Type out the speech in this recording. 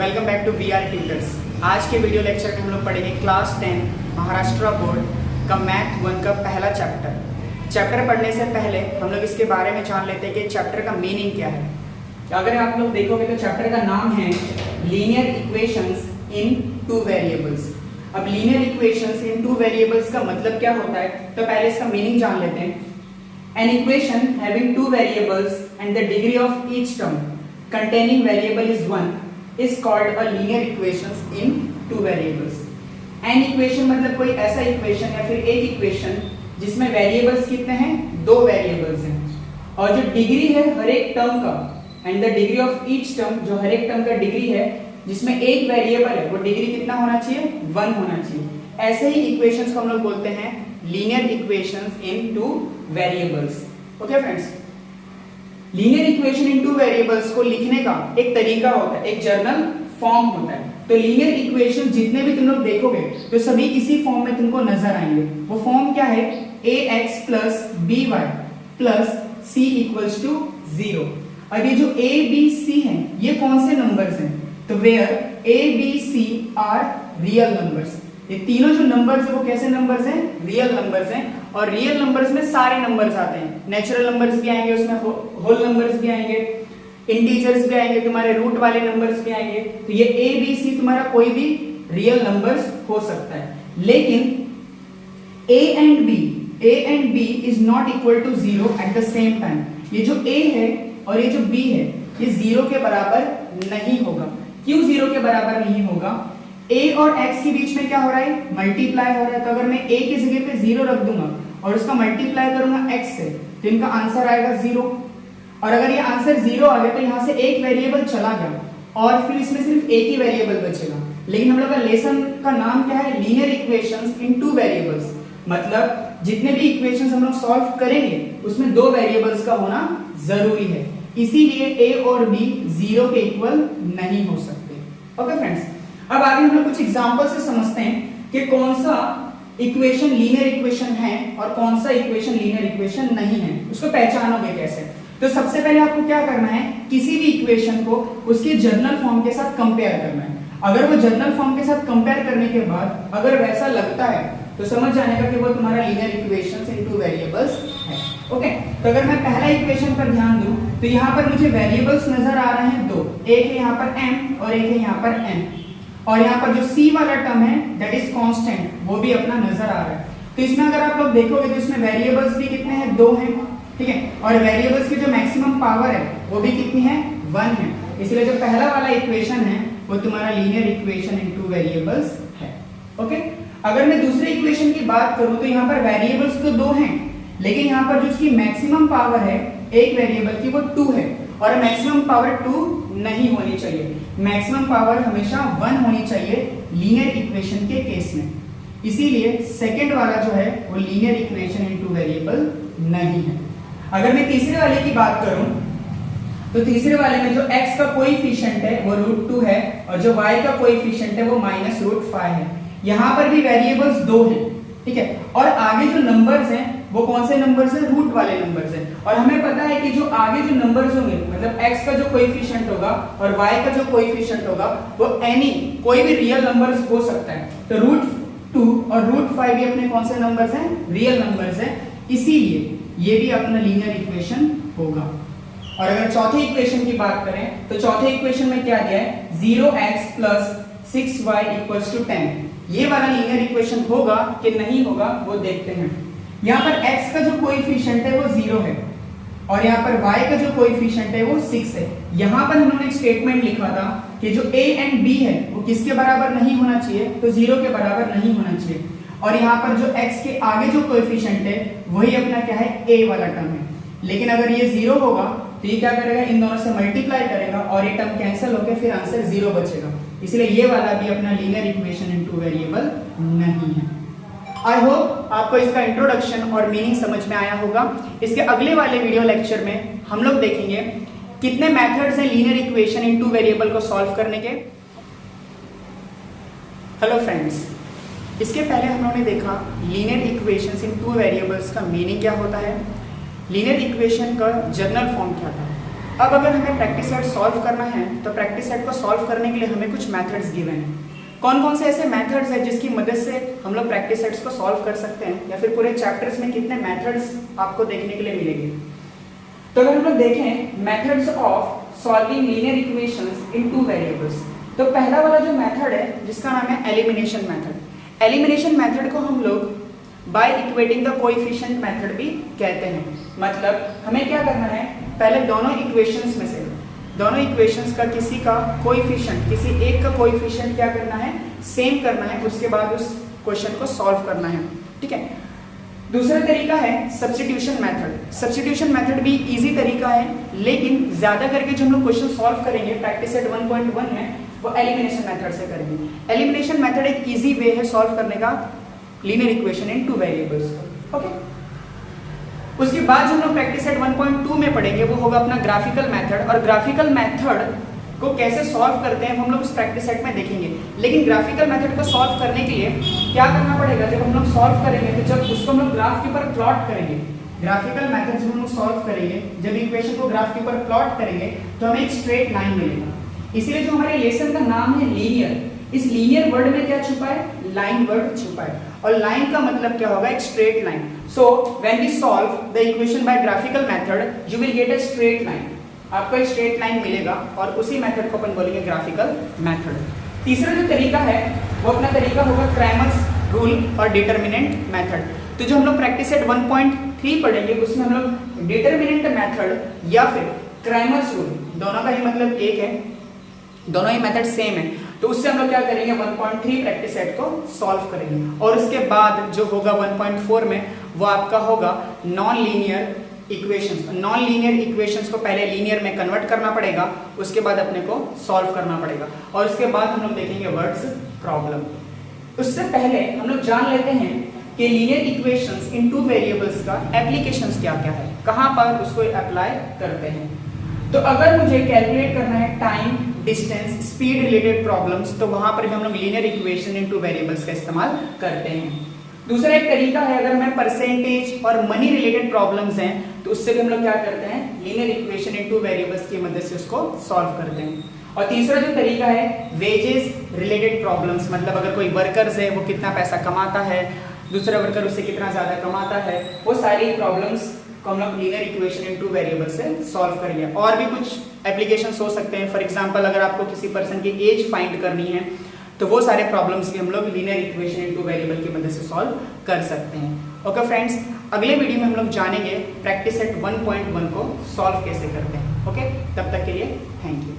Welcome back to VR tutors. आज के video lecture में हम लोग पढ़ेंगे क्लास 10 महाराष्ट्र बोर्ड का मैथ 1 का पहला चैप्टर पढ़ने से पहले हम लोग इसके बारे में जान लेते हैं कि चैप्टर का मीनिंग क्या है। अगर आप लोग देखोगे तो चैप्टर का नाम है linear equations in two variables. अब linear equations in two variables का मतलब क्या होता है, तो पहले इसका मीनिंग जान लेते हैं। An equation having two variables and the degree of each term containing variable is 1 is called a linear equations in two variables. An equation मतलब कोई ऐसा इक्वेशन या फिर एक इक्वेशन जिसमें वेरिएबल्स कितने हैं, दो वेरिएबल्स हैं, और जो डिग्री है हर एक टर्म का and the degree of each term, जो हर एक टर्म का डिग्री है जिसमें एक वेरिएबल है वो डिग्री कितना होना चाहिए, 1 होना चाहिए। ऐसे ही इक्वेशंस को हम लोग बोलते हैं linear equations in two variables. Okay friends, linear equation in two variables को लिखने का एक तरीका होता है, एक जर्नल फॉर्म होता है। तो लीनियर इक्वेशन जितने भी तुम लोग देखोगे तो सभी इसी फॉर्म में तुमको नजर आएंगे। वो फॉर्म क्या है, ax plus by plus c equals to 0। अब ये जो a b c है ये कौन से नंबर्स हैं, तो where a b c are real numbers. ये तीनों जो नंबर्स है वो कैसे नंबर्स हैं, रियल नंबर्स हैं। और रियल नंबर्स में सारे नंबर्स आते हैं, नेचुरल नंबर्स भी आएंगे, उसमें होल नंबर्स भी आएंगे, इंटीजर्स भी आएंगे, तुम्हारे रूट वाले नंबर्स भी आएंगे। तो ये a b c तुम्हारा कोई भी रियल नंबर्स हो सकता है। लेकिन a and b is not equal to 0 at the same time. ये जो a है और ये जो b है ये 0 के बराबर नहीं होगा। क्यों 0 के बराबर नहीं होगा, a और x के बीच में क्या हो रहा है, मल्टीप्लाई हो रहा है। तो अगर मैं a की जगह पे 0 रख दूंगा और उसका मल्टीप्लाई करूंगा x से तो इनका आंसर आएगा 0। और अगर ये आंसर 0 आ गया तो यहाँ से एक वेरिएबल चला गया और फिर इसमें सिर्फ एक ही वेरिएबल बचेगा। लेकिन हम लोग का लेसन का नाम क्या है, linear equations in two variables. मतलब जितने भी इक्वेशंस हम लोग सॉल्व करेंगे उसमें दो वेरिएबल्स का होना जरूरी है, इसीलिए a और b 0 के इक्वल नहीं हो सकते। ओके फ्रेंड्स, अब आगे हम लोग कुछ एग्जांपल से समझते हैं कि कौन सा इक्वेशन लीनियर इक्वेशन है और कौन सा इक्वेशन लीनियर इक्वेशन नहीं है, उसको पहचानोगे कैसे। तो सबसे पहले आपको क्या करना है, किसी भी इक्वेशन को उसके जर्नल फॉर्म के साथ कंपेयर करना है। अगर वो जर्नल फॉर्म के साथ कंपेयर करने के बाद अगर वैसा लगता है तो समझ जाने का कि वो तुम्हारा linear equations in two variables है। ओके, तो अगर मैं पहला इक्वेशन पर ध्यान दूं तो यहाँ पर मुझे वेरिएबल्स नजर आ रहे हैं दो, एक है यहाँ पर m और एक है यहाँ पर n, और यहाँ पर जो c वाला टर्म है दैट इज कांस्टेंट, वो भी अपना नजर आ रहा है। तो इसमें अगर आप लोग देखोगे तो इसमें वेरिएबल्स भी कितने हैं, 2 हैं, ठीक है। और वेरिएबल्स की जो मैक्सिमम पावर है वो भी कितनी है, 1 है। इसलिए जो पहला वाला इक्वेशन है वो तुम्हारा linear equation in two variables है। ओके, अगर मैं दूसरे इक्वेशन की बात करूं तो यहाँ पर वेरिएबल्स तो 2 हैं, लेकिन यहाँ पर जो इसकी मैक्सिमम पावर है एक वेरिएबल की वो 2 है, और मैक्सिमम पावर 2 नहीं होनी चाहिए। मैक्सिमम पावर हमेशा 1 होनी चाहिए लीनियर इक्वेशन के केस में। इसीलिए सेकंड वाला जो है वो linear equation in two variable नहीं है। अगर मैं तीसरे वाले की बात करूं तो तीसरे वाले में जो x का कोएफिशिएंट है वो √2 है और जो y का कोएफिशिएंट है वो -√5 है। यहाँ पर भी वेरिएबल्स 2 हैं, ठीक है। और आगे जो नंबर्स हैं वो कौन से नंबर्स हैं, रूट वाले नंबर्स हैं। और हमें पता है कि जो आगे जो नंबर्स होंगे मतलब x का जो कोएफिशिएंट होगा और y का जो कोएफिशिएंट होगा वो एनी कोई भी रियल नंबर्स हो सकता है। तो √2 और √5 भी अपने कौन से नंबर्स हैं, रियल नंबर्स हैं, इसीलिए ये भी अपना लीनियर इक्वेशन होगा। और अगर चौथे इक्वेशन की बात करें तो चौथे इक्वेशन में क्या दिया है, 0x plus 6y equals to 10। ये वाला लीनियर इक्वेशन होगा कि नहीं होगा वो देखते हैं। यहाँ पर x का जो कोएफिशिएंट है वो 0 है और यहाँ पर y का जो कोएफिशिएंट है वो 6 है। यहाँ पर हमने एक स्टेटमेंट लिखा था कि जो a एंड b है वो किसके बराबर नहीं होना चाहिए, तो 0 के बराबर नहीं होना चाहिए। और यहाँ पर जो x के आगे जो कोएफिशिएंट है वही अपना क्या है, a वाला टर्म है। लेकिन अगर ये 0 होगा तो ये क्या करेगा, इन दोनों से मल्टीप्लाई करेगा और ये टर्म कैंसिल होकर फिर आंसर 0 बचेगा। इसलिए ये वाला भी अपना linear equation in two variable नहीं है। आई होप आपको इसका इंट्रोडक्शन और मीनिंग समझ में आया होगा। इसके अगले वाले वीडियो लेक्चर में हम लोग देखेंगे कितने मेथड्स हैं linear equation in two variable को सॉल्व करने के। हेलो फ्रेंड्स, इसके पहले हम लोगों ने देखा linear equations in two variables का मीनिंग क्या होता है, लीनियर इक्वेशन का जर्नल फॉर्म क्या था। अब अगर हमें प्रैक्टिस सेट सॉल्व करना है तो प्रैक्टिस सेट को सॉल्व करने के लिए हमें कुछ मेथड्स गिवन हैं। कौन कौन से ऐसे मेथड्स हैं जिसकी मदद से हम लोग प्रैक्टिस सेट्स को सॉल्व कर सकते हैं, या फिर पूरे चैप्टर्स में कितने मेथड्स आपको देखने के लिए मिलेंगे। तो अगर हम लोग देखें methods of solving linear equations in two variables, तो पहला वाला जो मेथड है जिसका नाम है एलिमिनेशन मेथड। एलिमिनेशन मेथड को हम लोग by equating the coefficient method भी कहते हैं। मतलब हमें क्या करना है, पहले दोनों इक्वेशंस में से दोनों इक्वेशंस का किसी का कोएफिशिएंट, किसी एक का कोएफिशिएंट क्या करना है, सेम करना है, उसके बाद उस क्वेश्चन को सॉल्व करना है। ठीक है। दूसरा तरीका है सब्स्टिट्यूशन मेथड। सब्स्टिट्यूशन मेथड भी इजी तरीका है, लेकिन ज्यादा करके जो हम लोग क्वेश्चन सॉल्व करेंगे प्रैक्टिस सेट 1.1 में वो एलिमिनेशन मेथड से करेंगे। एलिमिनेशन मेथड एक इजी वे है सॉल्व करने का linear equation in two variables. Okay. उसके बाद जो हम लोग प्रैक्टिस सेट 1.2 में पढ़ेंगे वो होगा अपना ग्राफिकल मेथड, और ग्राफिकल मेथड को कैसे सॉल्व करते हैं हम लोग उस प्रैक्टिस सेट में देखेंगे। लेकिन ग्राफिकल मेथड को सॉल्व करने के लिए क्या करना पड़ेगा, जब हम लोग सॉल्व करेंगे तो जब उसको हम लोग ग्राफ के ऊपर प्लॉट करेंगे, ग्राफिकल मेथड जब हम लोग सॉल्व करेंगे, जब इक्वेशन को ग्राफ के ऊपर प्लॉट करेंगे तो हमें एक स्ट्रेट लाइन मिलेगा। इसीलिए जो हमारे लेसन का नाम है लीनियर, इस लीनियर वर्ड में क्या छुपा है, लाइन वर्ड छुपा है, और लाइन का मतलब क्या होगा, एक straight line. So when we solve the equation by graphical method you will get a straight line, आपको एक स्ट्रेट लाइन मिलेगा, और उसी मेथड को अपन बोलेंगे ग्राफिकल मेथड। तीसरा जो तरीका है वो अपना तरीका होगा क्रैमर्स रूल और डिटरमिनेंट मेथड। तो जो हम लोग प्रैक्टिस सेट 1.3 पढ़ेंगे उसमें हम लोग डिटरमिनेंट मेथड या फिर क्रैमर्स रूल, दोनों का ही मतलब एक है, दोनों ही मेथड सेम है, तो उससे हम लोग क्या करेंगे 1.3 प्रैक्टिस सेट को सॉल्व करेंगे। और उसके बाद जो होगा 1.4 में वो आपका होगा non linear equations. Non linear equations को पहले लीनियर में कन्वर्ट करना पड़ेगा, उसके बाद अपने को सॉल्व करना पड़ेगा, और उसके बाद हम लोग देखेंगे वर्ड्स प्रॉब्लम। उससे पहले हम लोग जान लेते हैं कि linear equations in two variables का एप्लीकेशंस क्या क्या है, कहां पर उसको अप्लाई करते हैं। तो अगर मुझे कैलकुलेट करना है time, distance, speed related problems, तो वहां पर भी हम लोग linear equation in two variables का इस्तेमाल करते हैं। दूसरा एक तरीका है अगर हमें परसेंटेज और मनी रिलेटेड प्रॉब्लम्स हैं तो उससे भी हम लोग क्या करते हैं, linear equation in two variables की मदद से उसको सॉल्व करते हैं। और तीसरा जो तरीका है वेजेस रिलेटेड प्रॉब्लम्स, मतलब अगर कोई वर्कर्स है वो कितना पैसा कमाता है, दूसरा वर्कर उससे कितना ज्यादा कमाता है, वो सारी प्रॉब्लम्स को हम लोग linear equation in two variables से सॉल्व करेंगे। और भी कुछ एप्लीकेशंस हो सकते हैं, फॉर एग्जांपल अगर आपको किसी पर्सन की एज फाइंड करनी है तो वो सारे प्रॉब्लम्स भी हम लोग linear equation in two variable की मदद से सॉल्व कर सकते हैं। ओके फ्रेंड्स, अगले वीडियो में हम लोग जानेंगे प्रैक्टिस सेट 1.1 को सॉल्व कैसे करते हैं। ओके, तब तक के लिए थैंक यू।